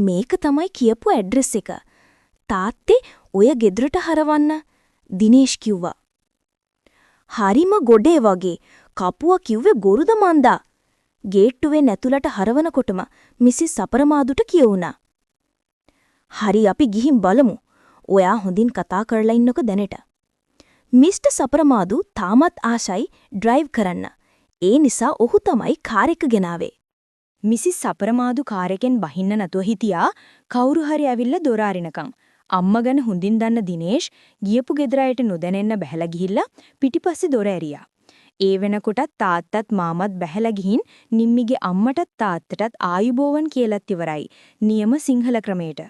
මේක තමයි කියපු ඇඩ්‍රස් එක. තාත්තේ ඔය ගෙදරට හරවන්න දිනේෂ් කිව්වා. හරිම ගොඩේ වගේ කපුවා කිව්වේ ගොරුද මන්දා. ගේට්ටුවෙන් ඇතුළට හරවනකොටම මිසිස් අපරමාදුට කියුණා. හරි අපි ගිහින් බලමු. ඔයා හොඳින් කතා කරලා ඉන්නකො දැනට. මිස්ටර් සපරමාදු තාමත් ආශයි ඩ්‍රයිව් කරන්න. ඒ නිසා ඔහු තමයි කාර් එක ගෙනාවේ. මිසිස් සපරමාදු කාර් එකෙන් බහින්න නැතුව හිටියා කවුරු හරි ඇවිල්ලා දොර අරිනකම්. අම්මා ගැන හොඳින් දන්න දිනේෂ් ගියපු ගෙදර අයට නොදැනෙන්න බැහැලා ගිහිල්ලා පිටිපස්සේ දොර ඇරියා. ඒ වෙනකොටත් තාත්තත් මාමත් බැහැලා ගිහින් නිම්මිගේ අම්මටත් තාත්තටත් ආයුබෝවන් කියලාත් ඉවරයි. නියම සිංහල ක්‍රමයට.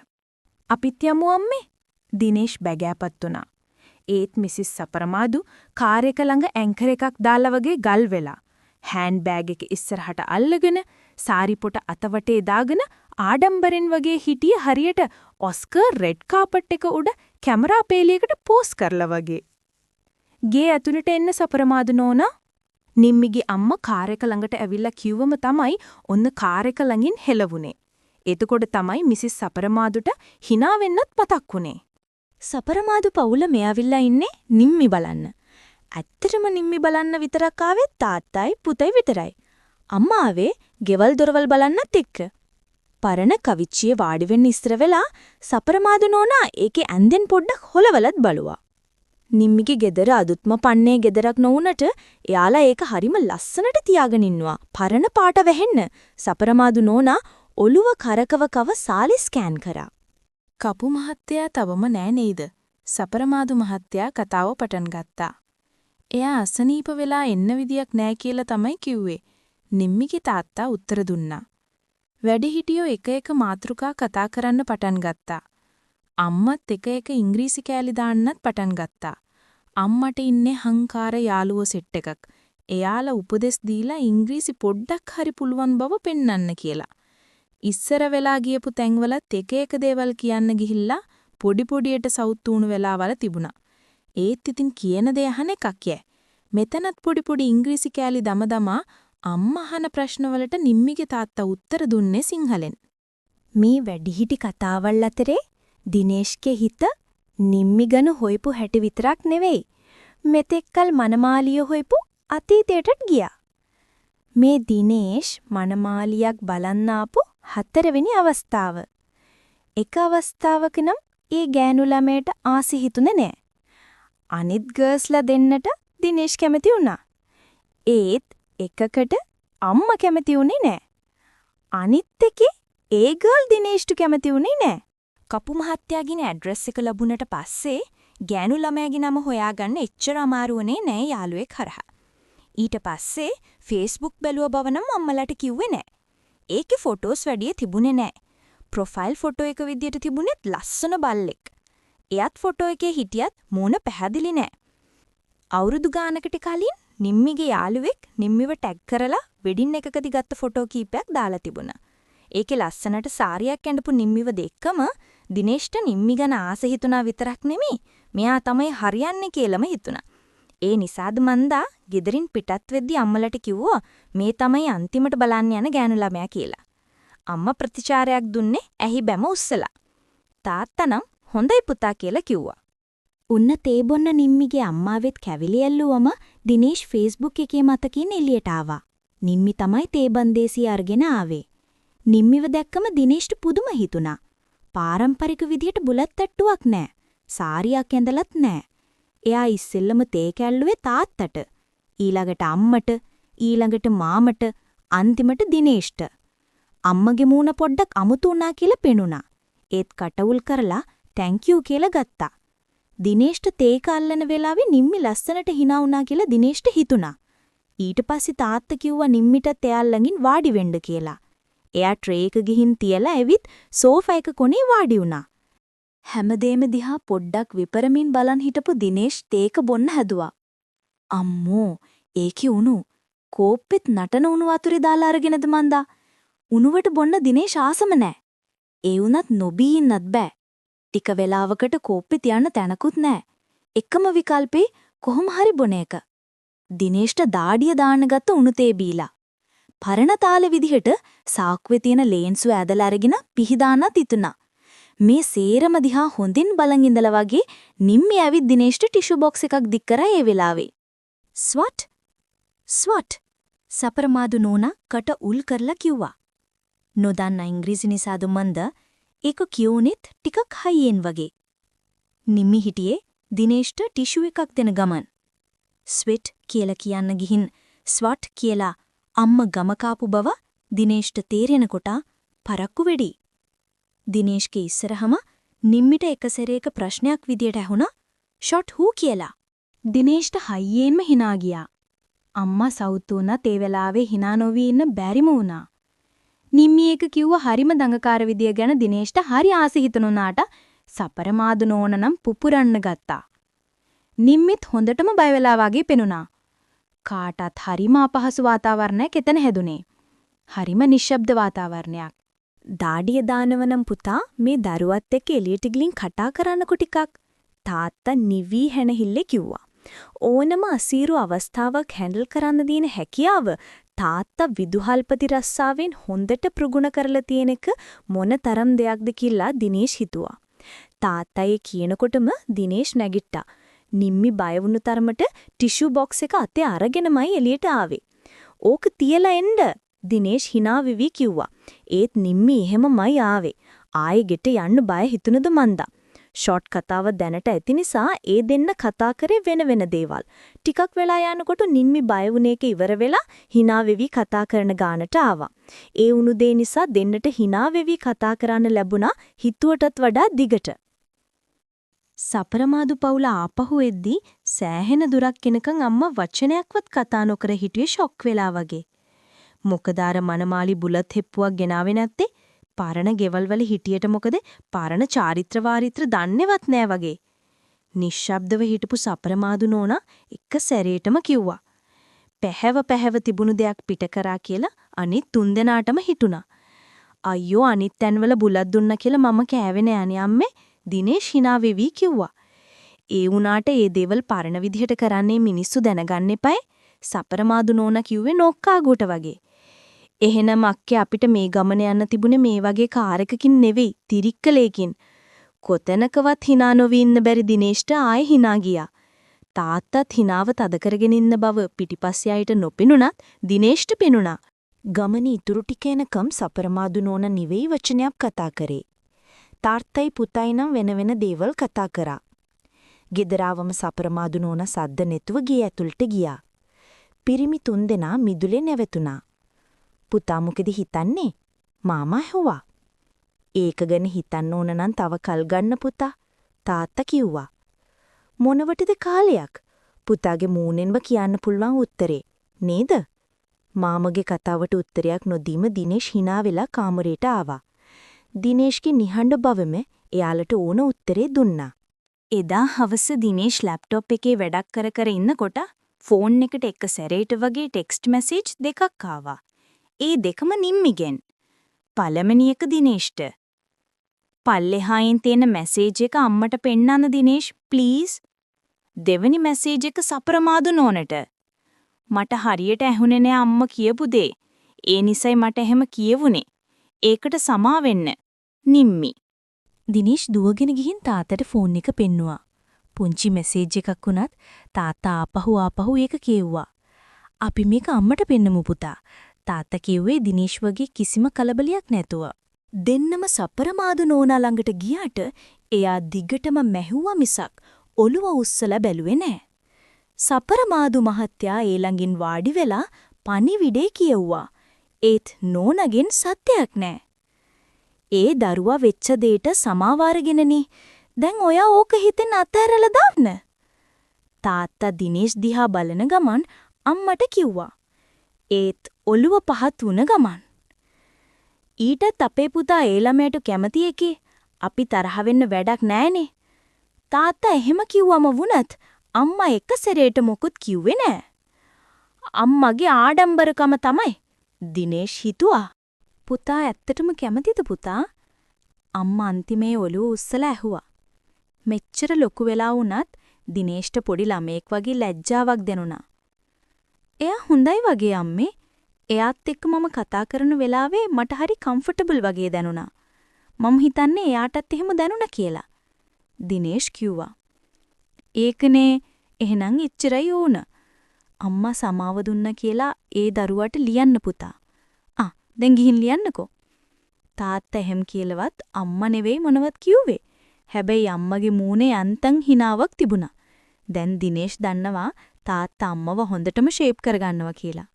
අපිත් යමු අම්මේ. දිනේෂ් බැගෑපත් වුණා. ඒත් මිසිස් සපරමාදු කාර් එක ළඟ ඇන්කර් එකක් දාලා වගේ ගල් වෙලා හෑන්ඩ් බෑග් එක ඉස්සරහට අල්ලගෙන සාරි පොට අතවටේ දාගෙන ආඩම්බරෙන් වගේ හිටිය හරියට ඔස්කර් රෙඩ් කාපට් එක උඩ කැමරා පේලියකට පෝස් කරලා වගේ. ගේ ඇතුළට එන්න සපරමාදු නෝනා. නිම්මිගේ අම්මා කාර් එක ළඟට ඇවිල්ලා කිව්වම තමයි ඔන්න කාර් එක ළඟින් හෙලවුනේ. එතකොට තමයි මිසිස් සපරමාදුට hina වෙන්නත් මතක් වුනේ. සපරමාදු පවුල මෙයාවිල්ලා ඉන්නේ නිම්මි බලන්න. ඇත්තටම නිම්මි බලන්න විතරක් ආවේ තාත්තයි පුතයි විතරයි. අම්මා ආවේ ගෙවල් දොරවල් බලන්නත් එක්ක. පරණ කවිච්චියේ වාඩි වෙන්න ඉස්සර වෙලා සපරමාදු නෝනා ඒකේ ඇඳෙන් පොඩ්ඩක් හොලවලත් බලුවා. නිම්මිගේ ගෙදර අදුත්ම පන්නේ ගෙදරක් නොවුනට එයාලා ඒක හරිම ලස්සනට තියාගෙන ඉන්නවා. පරණ පාට වැහෙන්න සපරමාදු නෝනා ඔළුව කරකව කව සාලි ස්කෑන් කරා. කපු මහත්තයා තවම නෑ නේද? සපරමාදු මහත්තයා කතාව පටන් ගත්තා. එයා අසනීප වෙලා එන්න විදියක් නෑ කියලා තමයි කිව්වේ. නිම්මිගේ තාත්තා උත්තර දුන්නා. වැඩිහිටියෝ එක එක මාතෘකා කතා කරන්න පටන් ගත්තා. අම්මත් එක එක ඉංග්‍රීසි කෑලි දාන්නත් පටන් ගත්තා. අම්මට ඉන්නේ හංකාර යාළුවෝ සෙට් එකක්. එයාලා උපදෙස් දීලා ඉංග්‍රීසි පොඩ්ඩක් හරි පුළුවන් බව පෙන්වන්න කියලා. ඉස්සර වෙලා ගියපු තැන්වලත් එක එක දේවල් කියන්න ගිහිල්ලා පොඩි පොඩියට සවුත් වෙලාවල තිබුණා. ඒත් ඉතින් කියන දේ අහන එකක් යෑ. මෙතනත් පොඩි පොඩි ඉංග්‍රීසි කෑලි දමදමා අම්මා අහන ප්‍රශ්නවලට නිම්මිගේ තාත්තා උත්තර දුන්නේ සිංහලෙන්. මේ වැඩිහිටි කතාවල් අතරේ දිනේෂ්ගේ හිත නිම්මි ගැන හොයපු හැටි විතරක් නෙවෙයි. මෙතෙක්කල් මනමාලිය හොයපු අතීතයටත් ගියා. මේ දිනේෂ් මනමාලියක් බලන්න ආපු 4 වෙනි අවස්ථාව. එක අවස්ථාවක නම් ඒ ගෑනු ළමයට ආසි හිතුනේ නෑ. අනිත් ගර්ල්ස්ලා දෙන්නට දිනේෂ් කැමති වුණා. ඒත් එකකට අම්මා කැමති වුණේ නෑ. අනිත් එකේ ඒ ගර්ල් දිනේෂ්ට කැමති වුණේ නෑ. කපු මහත්තයාගේ ඇඩ්‍රස් එක ලැබුණට පස්සේ ගෑනු ළමයාගේ නම හොයාගන්න එච්චර අමාරු වුණේ නෑ යාළුවෙක් හරහා. ඊට පස්සේ Facebook බැලුව බව නම් අම්මලාට කිව්වේ නෑ. ඒකේ ෆොටෝස් වැඩිය තිබුණේ නෑ. ප්‍රොෆයිල් ෆොටෝ එක විදියට තිබුණෙත් ලස්සන බල්ලෙක්. එයත් ෆොටෝ එකේ හිටියත් මූණ පැහැදිලි නෑ. අවුරුදු ගානකට කලින් නිම්මිගේ යාළුවෙක් නිම්මිව ටැග් කරලා වෙඩින් එකකදී ගත්ත ෆොටෝ කීපයක් දාලා තිබුණා. ඒකේ ලස්සනට සාරියක් ඇඳපු නිම්මිව දැක්කම දිනේෂ්ට නිම්මි ගැන ආස හිතුණා විතරක් නෙමෙයි මෙයා තමයි හරියන්නේ කියලාම හිතුණා. ඒ නිසාද මන්දා ගෙදරින් පිටත් වෙද්දි අම්මලට කිව්වා මේ තමයි අන්තිමට බලන්න යන ගෑනු ළමයා කියලා. අම්මා ප්‍රතිචාරයක් දුන්නේ ඇහි බැම උස්සලා. තාත්තා නම් හොඳයි පුතා කියලා කිව්වා. උන්න තේ බොන්න නිම්මිගේ අම්මාවෙත් කැවිලි ඇල්ලුවම දිනේෂ් Facebook එකේ මතකින් එළියට ආවා. නිම්මි තමයි තේ බන්දේසිය අරගෙන ආවේ. නිම්මිව දැක්කම දිනේෂ්ට පුදුම හිතුණා. පාරම්පරික විදියට බුලත් තට්ටුවක් නෑ. සාරියක් ඇඳලත් නෑ. එයා ඉස්සෙල්ලම තේ කැල්ලුවේ තාත්තට. ඊළඟට අම්මට, ඊළඟට මාමට, අන්තිමට දිනේෂ්ට. අම්මගේ මූණ පොඩ්ඩක් අමුතු වුණා කියලා පෙනුණා. ඒත් කටවුල් කරලා thank you කියලා ගත්තා. දිනේෂ්ට තේ කල්ලන වෙලාවේ නිම්මි ලස්සනට hina වුණා කියලා දිනේෂ්ට හිතුණා. ඊට පස්සේ තාත්තා කිව්වා නිම්මිට එයා ළඟින් වාඩි වෙන්න කියලා. එයා ට්‍රේ එක ගිහින් තියලා ඇවිත් සෝෆා එක කොනේ වාඩි වුණා. හැමදේම දිහා පොඩ්ඩක් විපරමින් බලන් හිටපු දිනේෂ් තේක බොන්න හැදුවා. අම්මෝ ඒකේ උණු කෝප්පෙත් නටන උණු වතුරේ දාලා අරගෙනද මන්දා. උණුවට බොන්න දිනේෂ් ආසම නෑ. ඒ වුණත් නොබී ඉන්නත් බෑ. ටික වෙලාවකට කෝප්පේ තියන්න තැනකුත් නෑ. එකම විකල්පේ කොහොම හරි බොන එක. දිනේෂ්ට දාඩිය දාන්න ගත්ත උණු තේ බීලා. පරණ තාලෙ විදිහට සාක්කුවේ තියෙන ලේන්සු ඇදලා අරගෙන පිහිදාන්නත් ඉතුණා. මේ සේරම දිහා හොඳින් බලන් ඉඳලා වගේ නිම්මි ඇවිත් දිනේෂ්ට ටිෂු බොක්ස් එකක් දික් කරා ඒ වෙලාවේ. ස්වට් සපරමාදු නෝනා කට උල් කරලා කිව්වා. නොදන්න ඉංග්‍රීසි නිසාද මන්ද ඒක කියුනෙත් ටිකක් හයියෙන් වගේ. නිම්මි හිටියේ දිනේෂ්ට ටිෂු එකක් දෙන ගමන්. ස්විට් කියලා කියන්න ගිහින් ස්වට් කියලා අම්ම ගම කාපු බව දිනේෂ්ට තේරෙනකොට පරක්කු වෙඩි. දිනේෂ්ගේ ඉස්සරහම නිම්මිට එක සැරේක ප්‍රශ්නයක් විදියට ඇහුණා ෂොට් හූ කියලා. දිනේෂ්ට හයියෙන්ම hina ගියා. අම්මා සවුත් වුණත් ඒ වෙලාවේ hina නොවී ඉන්න බැරිම වුණා. නිම්මි එක කිව්ව හරිම දඟකාර විදිය ගැන දිනේෂ්ට හරි ආස හිතුණාට සපරමාදු නෝන නම් පුපුරන්න ගත්තා. නිම්මිත් හොඳටම බය වෙලා වගේ පෙනුණා. කාටත් හරිම අපහසු වාතාවරණයක් එතන හැදුනේ. හරිම නිශ්ශබ්ද වාතාවරණයක්. දාඩිය දානවනම් පුතා මේ දරුවත් එක්ක එළියට ගිලින් කතා කරන්නකො ටිකක්. තාත්තා නිවි හැනහිල්ලේ කිව්වා. ඕනම අසීරු අවස්ථාවක් හැන්ඩල් කරන්න දින හැකියාව තාත්තා විදුහල්පති රස්සාවෙන් හොඳට ප්‍රගුණ කරලා තියෙන එක මොන තරම් දෙයක්ද කියලා දිනේෂ් හිතුවා. තාත්තා ඒ කියනකොටම දිනේෂ් නැගිට්ටා. නිම්මි බය වුණු තරමට ටිෂු බොක්ස් එක අතේ අරගෙනමයි එළියට ආවේ. ඕක තියලා එන්න දිනේෂ් hina වෙවි කිව්වා. ඒත් නිම්මි එහෙමමයි ආවේ. ආයේ ගෙට යන්න බය හිතුණද මන්දා. ෂොට් කතාව දැනට ඇති නිසා ඒ දෙන්න කතා කරේ වෙන දේවල්. ටිකක් වෙලා යනකොට නිම්මි බය වුණ එක ඉවර වෙලා hina වෙවි කතා කරන ගානට ආවා. ඒ වුණු දේ නිසා දෙන්නට hina වෙවි කතා කරන්න ලැබුණා හිතුවටත් වඩා දිගට. සපරමාදු පවුල ආපහු එද්දී සෑහෙන දුරක් එනකන් අම්මා වචනයක්වත් කතා නොකර හිටියේ ෂොක් වෙලා වගේ. මොකද අර මනමාලි බුලත් හෙප්පුවක් ගෙනාවේ නැත්තේ? පාරණ ගෙවල් වල හිටියට මොකද පාරණ චාරිත්‍ර වාරිත්‍ර දන්නේවත් නෑ වගේ. නිශ්ශබ්දව හිටපු සපරමාදු නෝනා එක සැරේටම කිව්වා. පැහැව තිබුණු දෙයක් පිට කරා කියලා අනිත් තුන්දෙනාටම හිතුණා. අයියෝ අනිත් තැන්වල බුලත් දුන්නා කියලා මම කෑවේ නෑනේ අම්මේ. දිනේෂ් hina වෙවි කිව්වා. ඒ වුණාට ඒ දේවල් පරණ විදිහට කරන්නේ මිනිස්සු දැනගන්න එපයි. සපරමාදු නෝනා කිව්වේ නොක්කාගුට වගේ. එහෙනම් අක්කේ අපිට මේ ගමන යන්න තිබුණේ මේ වගේ කාර් එකකින් නෙවෙයි තිරික්කලයකින්. කොතැනකවත් hina නොවී ඉන්න බැරි දිනේෂ්ට ආයෙ hina ගියා. තාත්තත් hinaව තද කරගෙන ඉන්න බව පිටිපස්සේ ආയിട്ട് නොපෙනුණත් දිනේෂ්ට පෙනුණා. ගමන ඉතුරු ටික එනකම් සපරමාදු නෝනා නිවෙයි වචනයක් කතා කරේ. තාත්තයි පුතයි නම් වෙන දේවල් කතා කරා. ගෙදරාවම සපරමාදු නෝනා සද්ද නැතුව ගේ ඇතුළට ගියා. පිරිමි තුන්දෙනා මිදුලේ නැවතුණා. පුතා මොකද හිතන්නේ? මාමා ඇහුවා. ඒක ගැන හිතන්න ඕන නම් තව කල් ගන්න පුතා. තාත්තා කිව්වා. මොනවටද කාලයක්? පුතාගේ මූණෙන්ම කියන්න පුළුවන් උත්තරේ. නේද? මාමගේ කතාවට උත්තරයක් නොදීම දිනේෂ් hina වෙලා කාමරේට ආවා. දිනේෂ්ගේ නිහඬ බවම එයාලට ඕන උත්තරේ දුන්නා. එදා හවස දිනේෂ් ලැප්ටොප් එකේ වැඩක් කර ඉන්නකොට ෆෝන් එකට එක සැරේට වගේ ටෙක්ස්ට් මැසේජ් දෙකක් ආවා. ඒ දෙකම නිම්මිගෙන්. පළවෙනි එක දිනේෂ්ට. පල්ලෙහායින් තියෙන මැසේජ් එක අම්මට පෙන්නන්න දිනේෂ් ප්ලීස්. දෙවෙනි මැසේජ් එක සපරමාදු නෝනට. මට හරියට ඇහුනේ නෑ අම්ම කියපු දේ. ඒ නිසයි මට එහෙම කියවුනේ. ඒකට සමා වෙන්න. නිම්මි. දිනේෂ් දුවගෙන ගිහින් තාත්තට ෆෝන් එක පෙන්නුවා. පුංචි මැසේජ් එකක් වුණත් තාත්තා ආපහු ඒක කියෙව්වා. අපි මේක අම්මට පෙන්නමු පුතා. තාත්තා කිව්වේ දිනේෂ් වගේ කිසිම කලබලයක් නැතුව. දෙන්නම සපරමාදු නෝනා ළඟට ගියාට එයා දිගටම මැහුවා මිසක් ඔළුව උස්සලා බැලුවේ නෑ. සපරමාදු මහත්තයා ඒ ළඟින් වාඩි වෙලා පණිවිඩේ කියෙව්වා. ඒත් නෝනගෙන් සත්‍යයක් නෑ. ඒ දරුවා වෙච්ච දෙයට සමාවාරගෙනනේ. දැන් ඔයා ඕක හිතෙන් අතහැරලා දාන්න. තාත්තා දිනේෂ් දිහා බලන ගමන් අම්මට කිව්වා. ඒත් ඔළුව පහත් වුණ ගමන්. ඊටත් අපේ පුතා ඒ ළමයට කැමති එකේ අපි තරහ වෙන්න වැඩක් නෑනේ. තාත්තා එහෙම කිව්වම වුණත් අම්මා එක සැරේට මොකුත් කිව්වේ නෑ. අම්මගේ ආඩම්බරකම තමයි දිනේෂ් හිතුවා. පුතා ඇත්තටම කැමතිද පුතා? අම්මා අන්තිමේ ඔළුව උස්සලා ඇහුවා. මෙච්චර ලොකු වෙලා වුණත් දිනේෂ්ට පොඩි ළමෙක් වගේ ලැජ්ජාවක් දැනුණා. එයා හොඳයි වගේ අම්මේ. එයාත් එක්ක මම කතා කරන වෙලාවේ මට හරි කම්ෆර්ටබල් වගේ දැනුණා. මම හිතන්නේ එයාටත් එහෙම දැනුණා කියලා. දිනේෂ් කිව්වා. ඒකනේ එහෙනම් එච්චරයි ඕන. අම්මා සමාව දුන්න කියලා ඒ දරුවට ලියන්න පුතා. දැන් ගිහින් ලියන්නකෝ. තාත්තා එහෙම කියලාවත් අම්මා නෙවෙයි මොනවත් කිව්වේ. හැබැයි අම්මගේ මූණේ යන්තම් හිනාවක් තිබුණා. දැන් දිනේෂ් දන්නවා තාත්තා අම්මව හොඳටම ෂේප් කරගන්නවා කියලා.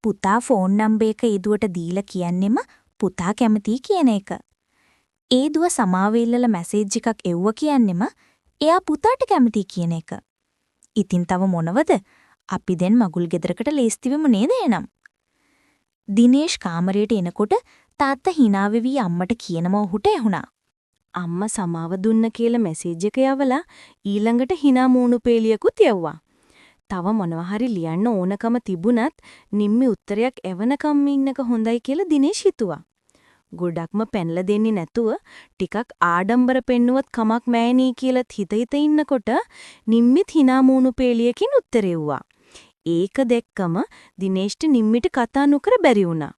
පුතා ෆෝන් නම්බර් එක ඊදුවට දීලා කියන්නෙම පුතා කැමතියි කියන එක. ඒදුව සමාවෙල්ලල මැසේජ් එකක් එව්ව කියන්නෙම එයා පුතාට කැමතියි කියන එක. ඉතින් තව මොනවද? අපි දැන් මගුල් ගෙදරකට ලේස්තිවෙමු නේද එනම්? දිනේෂ් කාමරයට එනකොට තාත්තා hina වෙවි අම්මට කියනම ඔහුට ඇහුණා. අම්මා සමාව දුන්න කියලා මැසේජ් එක යවලා ඊළඟට hina මූණු පේලියකුත් යවුවා. තව මොනවා හරි ලියන්න ඕනකම තිබුණත් නිම්මි උත්තරයක් එවනකම් ඉන්නක හොඳයි කියලා දිනේෂ් හිතුවා. ගොඩක්ම පැනලා දෙන්නේ නැතුව ටිකක් ආඩම්බර පෙන්නුවත් කමක් මෑණී කියලා හිත ඉන්නකොට නිම්මිත් hina මූණු පේලියකින් උත්තරෙව්වා. ඒක දැක්කම දිනේෂ්ට නිම්මිට කතා නොකර බැරි වුණා.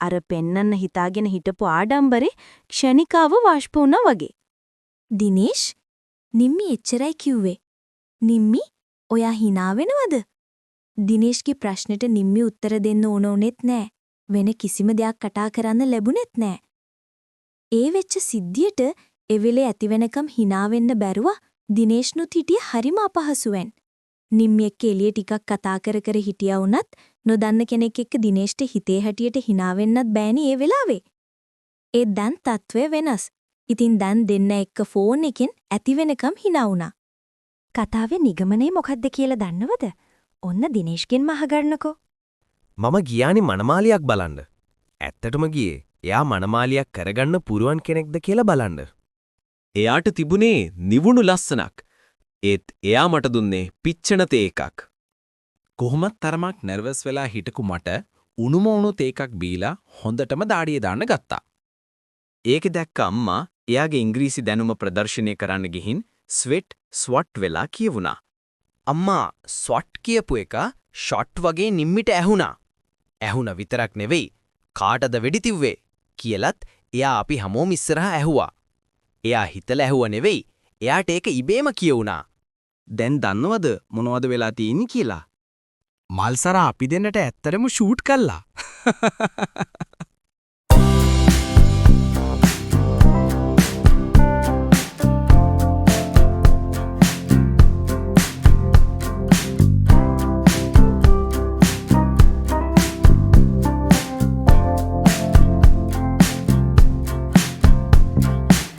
අර පෙන්නන්න හිතාගෙන හිටපු ආඩම්බරේ ක්ෂණිකාව වාෂ්ප වුණා වගේ. දිනේෂ් නිම්මි එච්චරයි කිව්වේ. නිම්මි ඔයා hina වෙනවද? දිනේෂ්ගේ ප්‍රශ්නෙට නිම්මි උත්තර දෙන්න ඕනෙත් නෑ. වෙන කිසිම දෙයක් කතා කරන්න ලැබුණෙත් නෑ. ඒ වෙච්ච සිද්ධියට එවෙලේ ඇති වෙනකම් hina වෙන්න බැරුව දිනේෂ්නුත් හිටියේ හරිම අපහසුවෙන්. නිම්මි එක්ක එළිය ටිකක් කතා කර හිටියා වුණත් නොදන්න කෙනෙක් එක්ක දිනේෂ්ට හිතේ හැටියට hina වෙන්නත් බෑනේ ඒ වෙලාවේ. ඒ දැන් තත්වය වෙනස්. ඉතින් දැන් දෙන්න එක්ක ෆෝන් එකෙන් ඇති වෙනකම් hina වුණා. කතාවේ නිගමනය මොකද්ද කියලා දන්නවද? ඔන්න දිනේෂ්ගෙන් අහගන්නකෝ. මම ගියානේ මනමාලියක් බලන්න. ඇත්තටම ගියේ එයා මනමාලියක් කරගන්න පුරුවන් කෙනෙක්ද කියලා බලන්න. එයාට තිබුණේ නිවුණු ලස්සනක්. ඒත් එයා මට දුන්නේ පිච්චෙන තේ එකක්. කොහොමත් තරමක් නර්වස් වෙලා හිටකු මට උණුම උණු තේ එකක් බීලා හොඳටම දාඩිය දාන්න ගත්තා. ඒක දැක්ක අම්මා එයාගේ ඉංග්‍රීසි දැනුම ප්‍රදර්ශනය කරන්න ගිහින් ස්වට් වෙලා කියවුණා. අම්මා ස්වට් කියපු එක ෂොට් වගේ නිම්මිට ඇහුණා. ඇහුණ විතරක් නෙවෙයි කාටද වෙඩි තිව්වේ කියලත් එයා අපි හැමෝම ඉස්සරහා ඇහුවා. එයා හිතලා ඇහුව නෙවෙයි එයාට ඒක ඉබේම කියවුණා. දැන් දන්නවද මොනවද වෙලා තියෙන්නේ කියලා? මල්සරා අපි දෙන්නට ඇත්තරම ෂූට් කළා.